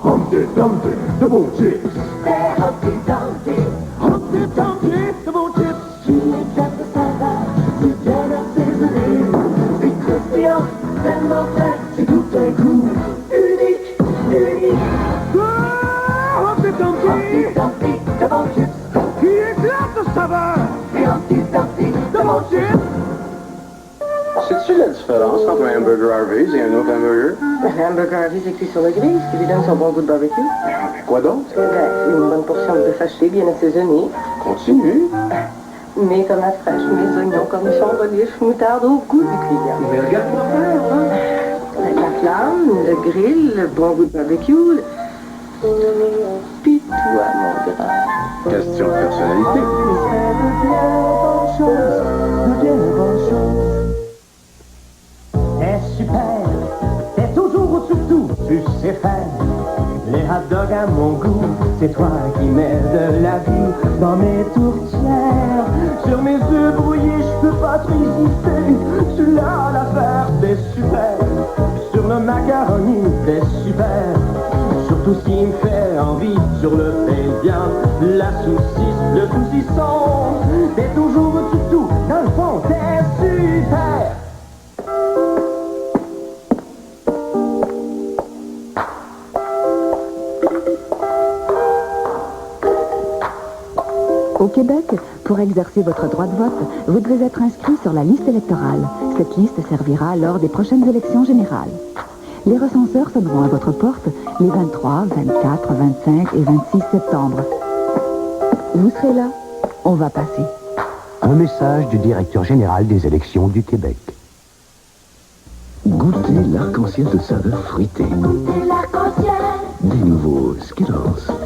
Humpty Dumpty, double chips. They're Humpty Dumpty. Humpty Dumpty, double chips. Chili, saveur, c'est bien assaisonné. C'est croustillant, tellement frais, c'est tout un coup. Unique, unique. Humpty Dumpty. Humpty Dumpty, double chips. Qui éclate de saveur. Et Humpty Dumpty, double chips. Sais-tu la différence entre un hamburger Harvey's et un autre hamburger? Un hamburger Harvey's est cuit sur le grill, ce qui lui donne son bon goût de barbecue. Mais quoi d'autre? Une bonne portion de bœuf haché, bien assaisonné. Continue. Mes tomates fraîches, mes oignons, cornichons, relish, moutarde au goût du client. Mais regarde-moi faire, hein? Avec la flamme, le grill, le bon goût de barbecue. Pis toi, mon grand. Question de personnalité. T'es super, t'es toujours au-dessus de tout, tu sais faire les hot dogs à mon goût. C'est toi qui mets de la vie dans mes tourtières. Sur mes œufs brouillés, je peux pas te résister. Tu l'as l'affaire, t'es super. Sur le macaroni, t'es super. Sur tout ce qui me fait envie, sur le pain de viande, la saucisse, le saucisson. T'es toujours au-dessus de tout, dans le fond, t'es super. Au Québec, pour exercer votre droit de vote, vous devez être inscrit sur la liste électorale. Cette liste servira lors des prochaines élections générales. Les recenseurs sonneront à votre porte les 23, 24, 25 et 26 septembre. Vous serez là, on va passer. Un message du directeur général des élections du Québec. Goûtez l'arc-en-ciel de saveurs fruitées. Goûtez l'arc-en-ciel. Des nouveaux Skittles.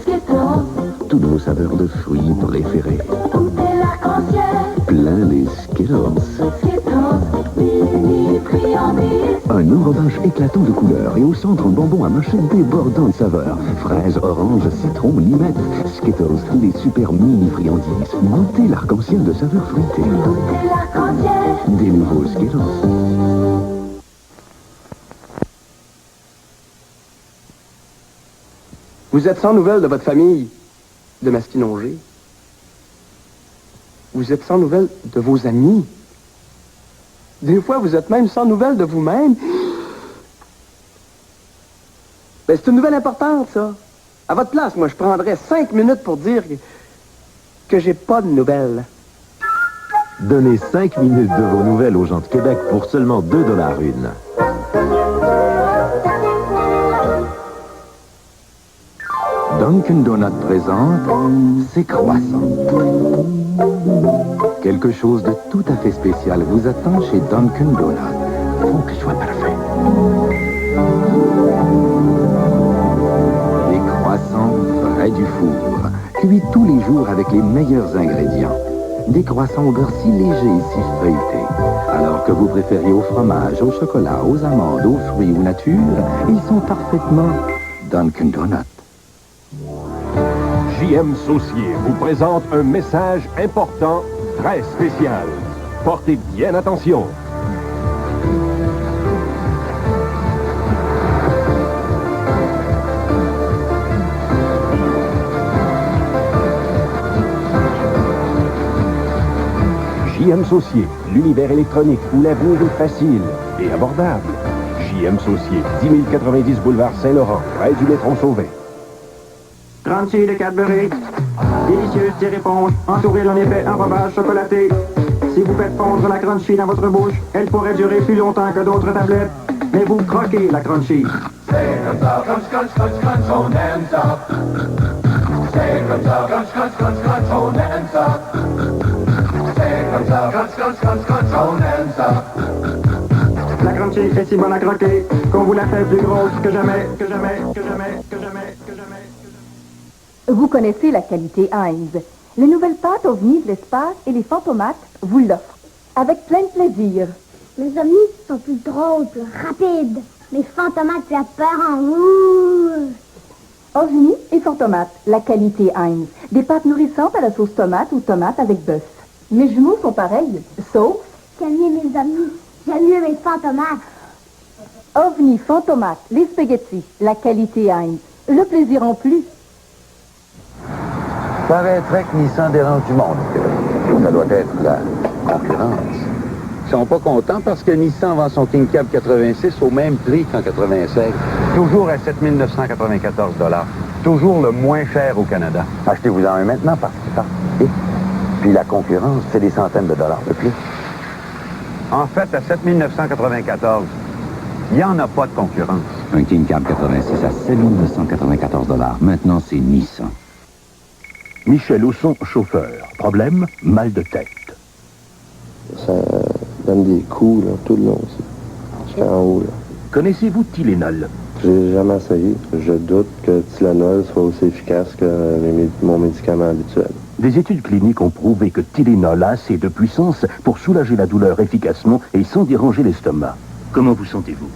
Skittles. Toutes vos saveurs de fruits préférées. Goûtez l'arc-en-ciel. Plein les Skittles. Skittles. Mini friandises. Un enrobage éclatant de couleurs et au centre un bonbon à mâcher débordant de saveurs. Fraises, oranges, citron, limettes. Skittles, des super mini friandises. Goûtez l'arc-en-ciel de saveurs fruitées. Goûtez l'arc-en-ciel. Des nouveaux Skittles. Vous êtes sans nouvelles de votre famille de Masquinongé. Vous êtes sans nouvelles de vos amis. Des fois, vous êtes même sans nouvelles de vous-même. Ben, c'est une nouvelle importante, ça. À votre place, moi, je prendrais 5 minutes pour dire que j'ai pas de nouvelles. Donnez 5 minutes de vos nouvelles aux gens de Québec pour seulement 2 $ une. Dunkin' Donut présente ses croissants. Quelque chose de tout à fait spécial vous attend chez Dunkin' Donut. Faut qu'il soit parfait. Des croissants frais du four, cuits tous les jours avec les meilleurs ingrédients. Des croissants au beurre si léger et si feuilletés. Alors que vous préfériez au fromage, au chocolat, aux amandes, aux fruits ou nature, ils sont parfaitement Dunkin' Donut. JM Saucier vous présente un message important, très spécial. Portez bien attention. JM Saucier, l'univers électronique où l'avenir est facile et abordable. JM Saucier, 10 090 boulevard Saint-Laurent, près du métro Sauvé. Crunchy de Cadbury. Délicieuse tire-éponge, entourée d'un épais enrobage chocolaté. Si vous faites fondre la Crunchy dans votre bouche, elle pourrait durer plus longtemps que d'autres tablettes. Mais vous croquez la Crunchy. C'est comme ça, crunch, crunch, crunch, crunch, on aime ça. C'est comme ça, crunch, crunch, crunch, crunch, on aime ça. C'est comme ça, crunch, crunch, crunch, crunch, on aime ça. La Crunchy est si bonne à croquer qu'on vous la fait plus grosse que jamais, que jamais, que jamais, que jamais, que jamais. Vous connaissez la qualité Heinz. Les nouvelles pâtes ovnis de l'espace et les fantomates vous l'offrent. Avec plein de plaisir. Les ovnis sont plus drôles, plus rapides. Les fantomates, c'est apparent. Ouh. Ovnis et fantomates, la qualité Heinz. Des pâtes nourrissantes à la sauce tomate ou tomate avec bœuf. Mes jumeaux sont pareils, sauf... Calmez mes amis, j'aime mieux mes fantomates. OVNI Fantomates, les spaghettis, la qualité Heinz, le plaisir en plus. Paraîtrait que Nissan dérange du monde au Québec. Ça doit être la concurrence. Ils sont pas contents parce que Nissan vend son King Cab 86 au même prix qu'en 96. Toujours à 7 994 $. Toujours le moins cher au Canada. Achetez-vous-en un maintenant parce que ça. Et puis la concurrence, c'est des centaines de dollars de plus. En fait, à 7 994, il n'y en a pas de concurrence. Un King Cab 86 à 7 994 $. Maintenant, c'est Nissan. Michel Hausson, chauffeur. Problème, mal de tête. Ça donne des coups là, tout le long aussi. Jusqu'en haut. Là. Connaissez-vous Tylenol? J'ai jamais essayé. Je doute que Tylenol soit aussi efficace que mon médicament habituel. Des études cliniques ont prouvé que Tylenol a assez de puissance pour soulager la douleur efficacement et sans déranger l'estomac. Comment vous sentez-vous?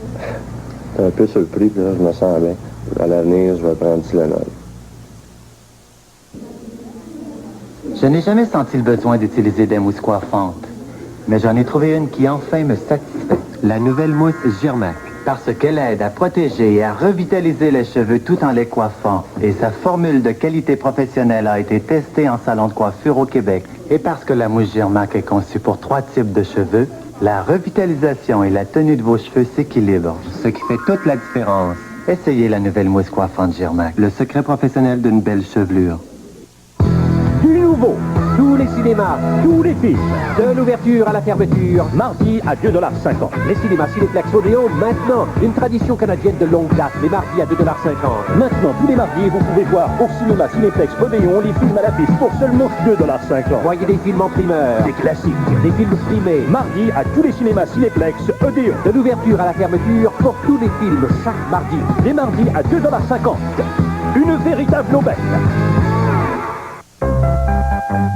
Un peu surpris, puis là, je me sens bien. À l'avenir, je vais prendre Tylenol. Je n'ai jamais senti le besoin d'utiliser des mousses coiffantes, mais j'en ai trouvé une qui enfin me satisfait. La nouvelle mousse Girmac, parce qu'elle aide à protéger et à revitaliser les cheveux tout en les coiffant, et sa formule de qualité professionnelle a été testée en salon de coiffure au Québec. Et parce que la mousse Girmac est conçue pour 3 types de cheveux, la revitalisation et la tenue de vos cheveux s'équilibrent, ce qui fait toute la différence. Essayez la nouvelle mousse coiffante Girmac, le secret professionnel d'une belle chevelure. Du nouveau, tous les cinémas, tous les films, de l'ouverture à la fermeture, mardi à 2,50 $. Les cinémas Cinéplex Odéon, maintenant, une tradition canadienne de longue date, les mardis à 2,50 $. Maintenant, tous les mardis, vous pouvez voir au cinéma Cinéplex Odéon les films à l'affiche pour seulement 2,50 $. Voyez des films en primeur, des classiques, des films primés, mardi à tous les cinémas Cinéplex Odéon. De l'ouverture à la fermeture pour tous les films chaque mardi, les mardis à 2,50 $. Une véritable aubaine.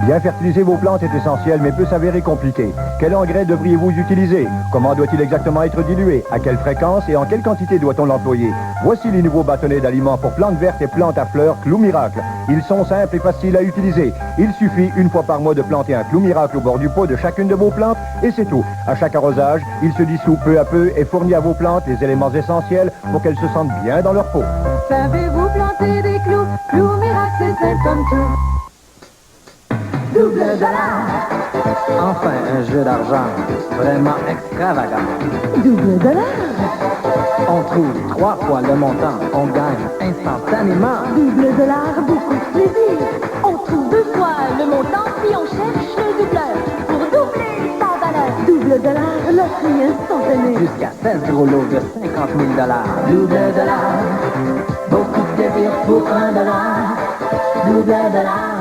Bien fertiliser vos plantes est essentiel, mais peut s'avérer compliqué. Quel engrais devriez-vous utiliser? Comment doit-il exactement être dilué? À quelle fréquence et en quelle quantité doit-on l'employer? Voici les nouveaux bâtonnets d'aliments pour plantes vertes et plantes à fleurs Clou Miracle. Ils sont simples et faciles à utiliser. Il suffit une fois par mois de planter un Clou Miracle au bord du pot de chacune de vos plantes et c'est tout. À chaque arrosage, il se dissout peu à peu et fournit à vos plantes les éléments essentiels pour qu'elles se sentent bien dans leur peau. Savez-vous planter des clous? Clou Miracle, c'est simple comme tout. Double dollar. Enfin, un jeu d'argent vraiment extravagant. Double dollar. On trouve 3 fois le montant, on gagne instantanément. Double dollar, beaucoup de plaisir. On trouve 2 fois le montant, puis on cherche le doubleur pour doubler sa valeur. Double dollar, loterie instantanée. Jusqu'à 16 gros lots de 50 000 $. Double dollar. Beaucoup de plaisir pour $1. Double dollar.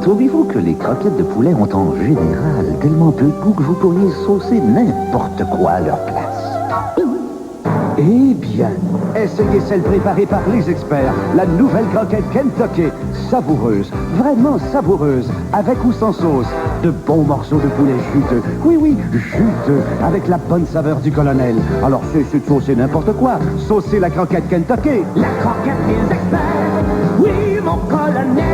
Trouvez-vous que les croquettes de poulet ont en général tellement peu de goût que vous pourriez saucer n'importe quoi à leur place? Eh bien, essayez celle préparée par les experts, la nouvelle croquette Kentucky, savoureuse, vraiment savoureuse, avec ou sans sauce, de bons morceaux de poulet juteux, oui, juteux, avec la bonne saveur du colonel. Alors cessez de saucer n'importe quoi, saucez la croquette Kentucky. La croquette des experts, oui mon colonel.